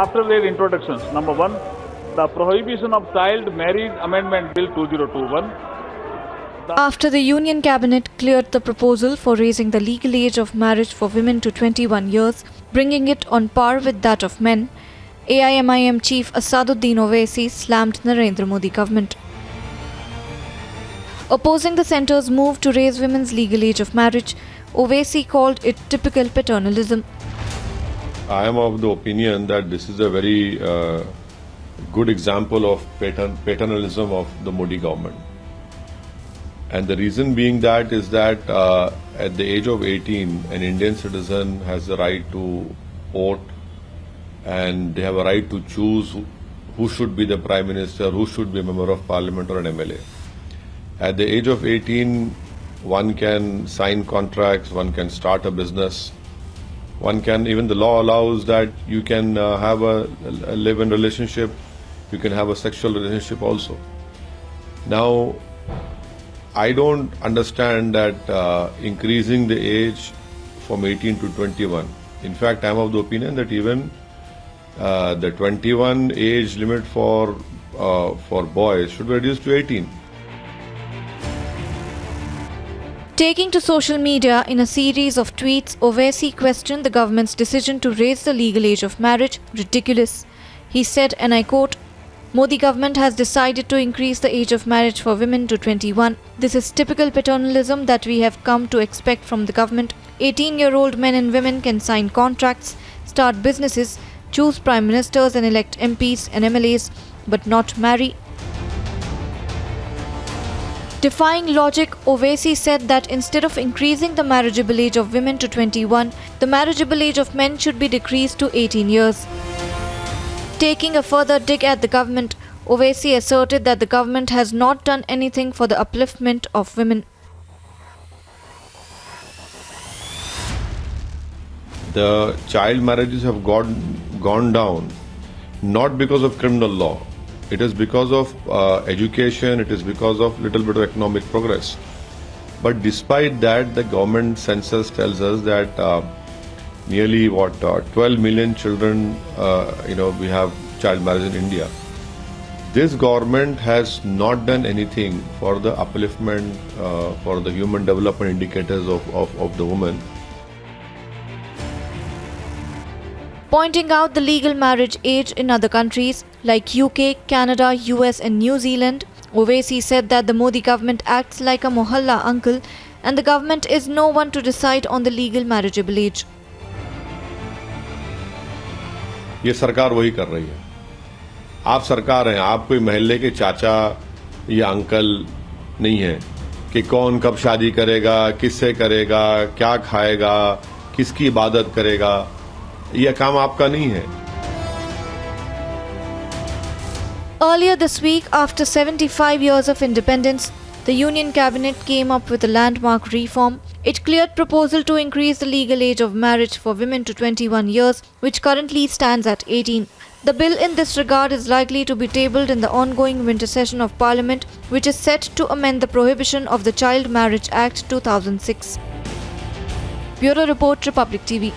After their introductions, number one, the Prohibition of Child Marriage Amendment Bill 2021. After the Union Cabinet cleared the proposal for raising the legal age of marriage for women to 21 years, bringing it on par with that of men, AIMIM Chief Asaduddin Owaisi slammed Narendra Modi government. Opposing the centre's move to raise women's legal age of marriage, Owaisi called it typical paternalism. I am of the opinion that this is a very good example of paternalism of the Modi government. And the reason being that is that at the age of 18, an Indian citizen has the right to vote and they have a right to choose who should be the Prime Minister, who should be a Member of Parliament or an MLA. At the age of 18, one can sign contracts, one can start a business, one can, even the law allows that you can have a live-in relationship, you can have a sexual relationship also. Now, I don't understand that increasing the age from 18 to 21. In fact, I am of the opinion that even the 21 age limit for boys should be reduced to 18. Taking to social media in a series of tweets, Owaisi questioned the government's decision to raise the legal age of marriage ridiculous. He said, and I quote, "Modi government has decided to increase the age of marriage for women to 21. This is typical paternalism that we have come to expect from the government. 18-year-old men and women can sign contracts, start businesses, choose prime ministers and elect MPs and MLAs, but not marry." Defying logic, Owaisi said that instead of increasing the marriageable age of women to 21, the marriageable age of men should be decreased to 18 years. Taking a further dig at the government, Owaisi asserted that the government has not done anything for the upliftment of women. The child marriages have gone down not because of criminal law. It is because of education, it is because of little bit of economic progress. But despite that, the government census tells us that nearly 12 million children, we have child marriage in India. This government has not done anything for the upliftment, for the human development indicators of the woman. Pointing out the legal marriage age in other countries like UK, Canada, US and New Zealand, Owaisi said that the Modi government acts like a mohalla uncle and the government is no one to decide on the legal marriageable age. ये सरकार वही कर रही है. आप सरकार हैं, आप कोई महल्ले के चाचा या अंकल नहीं है कि कौन कब शादी करेगा, किससे करेगा, क्या खाएगा, किसकी इबादत करेगा. यह काम आपका नहीं है. Earlier this week, after 75 years of independence, the Union Cabinet came up with a landmark reform. It cleared proposal to increase the legal age of marriage for women to 21 years, which currently stands at 18. The bill in this regard is likely to be tabled in the ongoing winter session of Parliament, which is set to amend the prohibition of the Child Marriage Act 2006. Bureau Report, Republic TV.